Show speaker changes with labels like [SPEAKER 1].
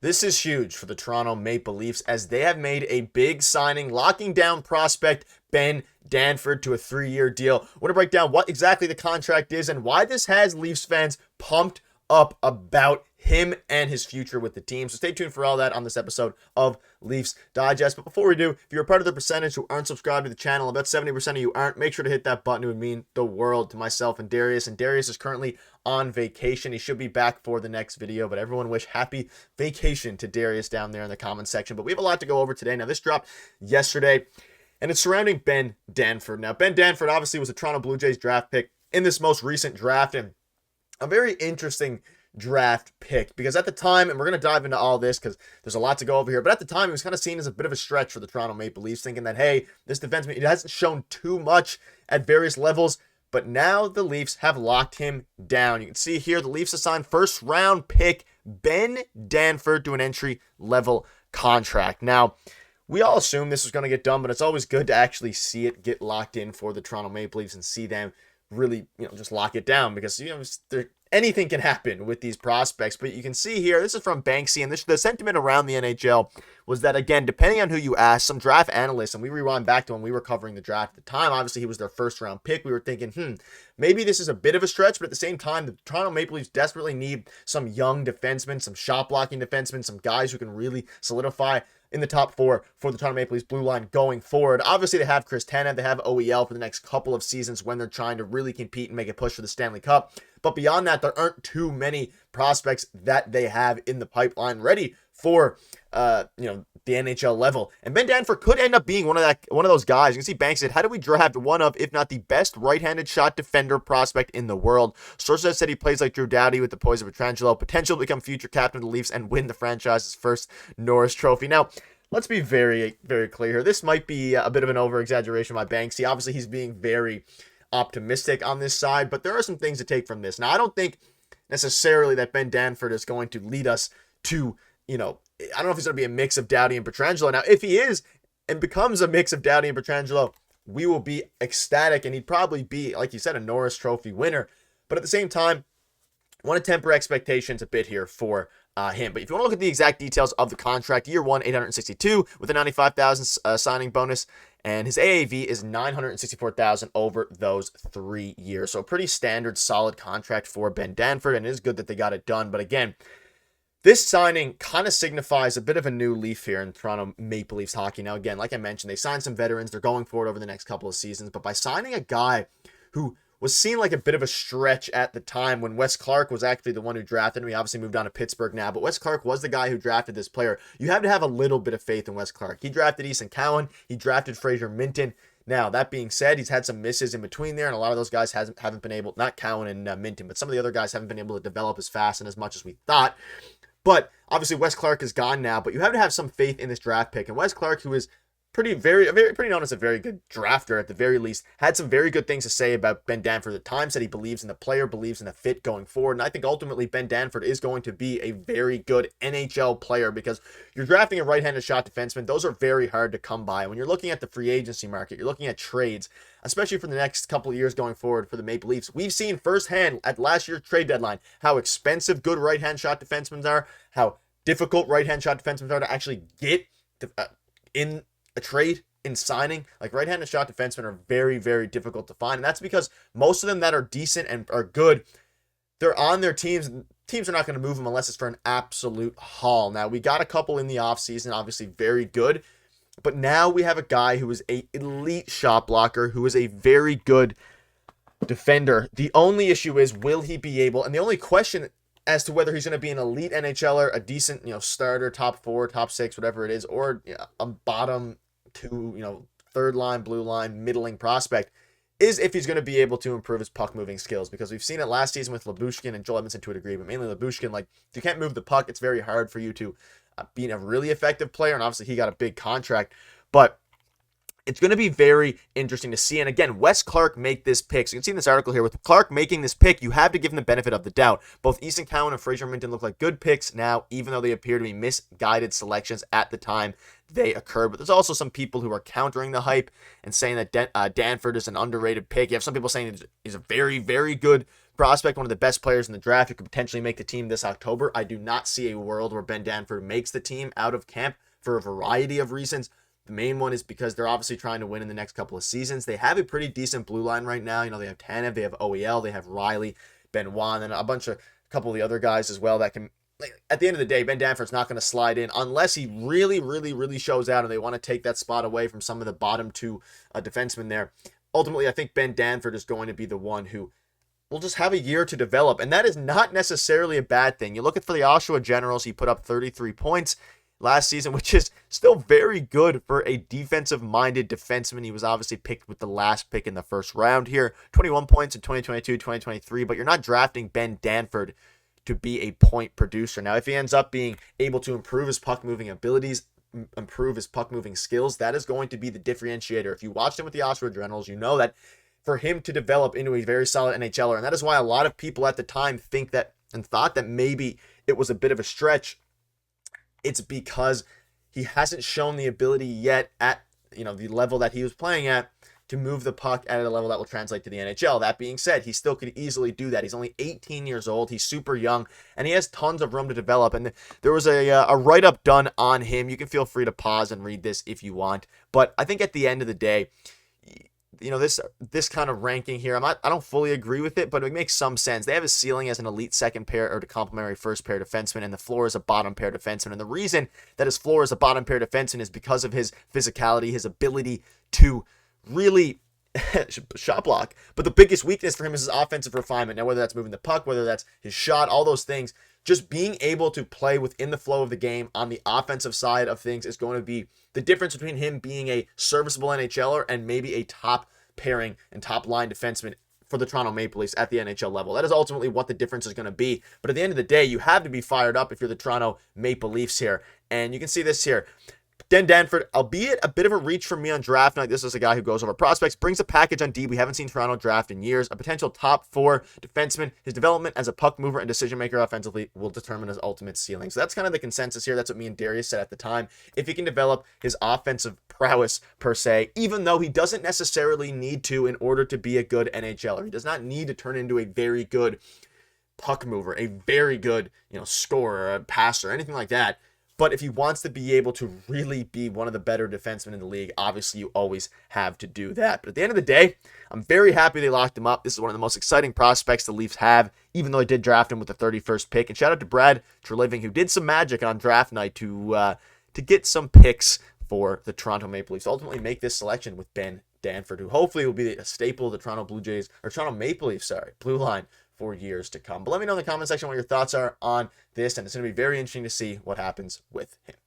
[SPEAKER 1] This is huge for the Toronto Maple Leafs as they have made a big signing, locking down prospect Ben Danford to a 3-year deal. I want to break down what exactly the contract is and why this has Leafs fans pumped up about him and his future with the team. So stay tuned for all that on this episode of Leafs Digest. But before we do, if you're a part of the percentage who aren't subscribed to the channel, about 70% of you aren't, make sure to hit that button. It would mean the world to myself and Darius. And Darius is currently on vacation. He should be back for the next video, but everyone wish happy vacation to Darius down there in the comment section. But we have a lot to go over today. Now, this dropped yesterday, and it's surrounding Ben Danford. Now, Ben Danford obviously was a Toronto Blue Jays draft pick in this most recent draft, and a very interesting draft pick because at the time, and we're going to dive into all this because there's a lot to go over here, but at the time, he was kind of seen as a bit of a stretch for the Toronto Maple Leafs, thinking that, hey, this defenseman, it hasn't shown too much at various levels, but now the Leafs have locked him down. You can see here the Leafs assigned first-round pick Ben Danford to an entry-level contract. Now, we all assume this was going to get done, but it's always good to actually see it get locked in for the Toronto Maple Leafs and see them really, just lock it down because, anything can happen with these prospects. But you can see here, this is from Banksy, and the sentiment around the NHL was that, again, depending on who you ask, some draft analysts, and we rewind back to when we were covering the draft at the time, obviously he was their first-round pick. We were thinking, maybe this is a bit of a stretch, but at the same time, the Toronto Maple Leafs desperately need some young defensemen, some shot-blocking defensemen, some guys who can really solidify in the top four for the Toronto Maple Leafs blue line going forward. Obviously, they have Chris Tanev, they have OEL for the next couple of seasons when they're trying to really compete and make a push for the Stanley Cup. But beyond that, there aren't too many prospects that they have in the pipeline ready for, the NHL level. And Ben Danford could end up being one of those guys. You can see Banks said, how do we draft one of, if not the best right-handed shot defender prospect in the world? Sources said he plays like Drew Doughty with the poise of Pietrangelo, potential to become future captain of the Leafs and win the franchise's first Norris Trophy. Now, let's be very, very clear here. This might be a bit of an over-exaggeration by Banksy. Obviously, he's being very optimistic on this side, but there are some things to take from this. Now, I don't think necessarily that Ben Danford is going to lead us to, I don't know if he's going to be a mix of Doughty and Pietrangelo. Now, if he is and becomes a mix of Doughty and Pietrangelo, we will be ecstatic, and he'd probably be, like you said, a Norris Trophy winner. But at the same time, I want to temper expectations a bit here for him. But if you want to look at the exact details of the contract, year one, $862 with a $95,000 signing bonus, and his AAV is $964,000 over those 3 years. So a pretty standard, solid contract for Ben Danford, and it is good that they got it done. But again, this signing kind of signifies a bit of a new leaf here in Toronto Maple Leafs hockey. Now, again, like I mentioned, they signed some veterans. They're going forward over the next couple of seasons. But by signing a guy who was seen like a bit of a stretch at the time when Wes Clark was actually the one who drafted him. He obviously moved on to Pittsburgh now, but Wes Clark was the guy who drafted this player. You have to have a little bit of faith in Wes Clark. He drafted Easton Cowan. He drafted Fraser Minton. Now, that being said, he's had some misses in between there, and a lot of those guys haven't been able, not Cowan and Minton, but some of the other guys haven't been able to develop as fast and as much as we thought. But obviously, Wes Clark is gone now, but you have to have some faith in this draft pick. And Wes Clark, who is pretty known as a very good drafter at the very least, had some very good things to say about Ben Danford at times, that he believes in the player, believes in the fit going forward. And I think ultimately Ben Danford is going to be a very good NHL player because you're drafting a right-handed shot defenseman. Those are very hard to come by. When you're looking at the free agency market, you're looking at trades, especially for the next couple of years going forward for the Maple Leafs. We've seen firsthand at last year's trade deadline how expensive good right-hand shot defensemen are, how difficult right-hand shot defensemen are to actually get in a trade, in signing. Like right-handed shot defensemen are very, very difficult to find, and that's because most of them that are decent and are good, they're on their teams, and teams are not going to move them unless it's for an absolute haul. Now, we got a couple in the offseason, obviously very good, but now we have a guy who is an elite shot blocker, who is a very good defender. The only issue is, will he be able, and the only question as to whether he's going to be an elite NHLer, a decent, starter, top 4, top 6, whatever it is, or a bottom 2, third line, blue line, middling prospect, is if he's going to be able to improve his puck moving skills. Because we've seen it last season with Lyubushkin and Joel Edmondson to a degree, but mainly Lyubushkin. Like, if you can't move the puck, it's very hard for you to be a really effective player. And obviously, he got a big contract, but it's going to be very interesting to see. And again, Wes Clark make this pick. So you can see in this article here, with Clark making this pick, you have to give him the benefit of the doubt. Both Easton Cowan and Fraser Minton look like good picks now, even though they appear to be misguided selections at the time they occurred. But there's also some people who are countering the hype and saying that Danford is an underrated pick. You have some people saying he's a very, very good prospect, one of the best players in the draft who could potentially make the team this October. I do not see a world where Ben Danford makes the team out of camp for a variety of reasons. The main one is because they're obviously trying to win in the next couple of seasons. They have a pretty decent blue line right now. They have Tanev, they have OEL, they have Riley, Benoit, and a couple of the other guys as well that can. At the end of the day, Ben Danford's not going to slide in unless he really, really, really shows out and they want to take that spot away from some of the bottom two defensemen there. Ultimately, I think Ben Danford is going to be the one who will just have a year to develop, and that is not necessarily a bad thing. You look at for the Oshawa Generals, he put up 33 points last season, which is still very good for a defensive-minded defenseman. He was obviously picked with the last pick in the first round here. 21 points in 2022, 2023, but you're not drafting Ben Danford to be a point producer. Now, if he ends up being able to improve his puck-moving abilities, improve his puck-moving skills, that is going to be the differentiator. If you watched him with the Oshawa Generals, you know that for him to develop into a very solid NHLer, and that is why a lot of people at the time thought that maybe it was a bit of a stretch. It's because he hasn't shown the ability yet at the level that he was playing at to move the puck at a level that will translate to the NHL. That being said, he still could easily do that. He's only 18 years old. He's super young, and he has tons of room to develop. And there was a write-up done on him. You can feel free to pause and read this if you want. But I think at the end of the day, this kind of ranking here, I don't fully agree with it, but it makes some sense. They have a ceiling as an elite second pair or to complementary first pair defenseman, and the floor is a bottom pair defenseman. And the reason that his floor is a bottom pair defenseman is because of his physicality, his ability to really shot block. But the biggest weakness for him is his offensive refinement. Now, whether that's moving the puck, whether that's his shot, all those things, just being able to play within the flow of the game on the offensive side of things is going to be the difference between him being a serviceable NHLer and maybe a top pairing and top line defenseman for the Toronto Maple Leafs at the NHL level. That is ultimately what the difference is going to be. But at the end of the day, you have to be fired up if you're the Toronto Maple Leafs here. And you can see this here. Ben Danford, albeit a bit of a reach for me on draft night. This is a guy who goes over prospects, brings a package on D we haven't seen Toronto draft in years. A potential top 4 defenseman. His development as a puck mover and decision maker offensively will determine his ultimate ceiling. So that's kind of the consensus here. That's what me and Darius said at the time. If he can develop his offensive prowess per se, even though he doesn't necessarily need to in order to be a good NHLer. He does not need to turn into a very good puck mover, a very good scorer, a passer, anything like that. But if he wants to be able to really be one of the better defensemen in the league, obviously you always have to do that. But at the end of the day, I'm very happy they locked him up. This is one of the most exciting prospects the Leafs have, even though I did draft him with the 31st pick. And shout out to Brad Treliving, who did some magic on draft night to get some picks for the Toronto Maple Leafs. Ultimately make this selection with Ben Danford, who hopefully will be a staple of the Toronto Maple Leafs, blue line for years to come. But let me know in the comment section what your thoughts are on this, and it's going to be very interesting to see what happens with him.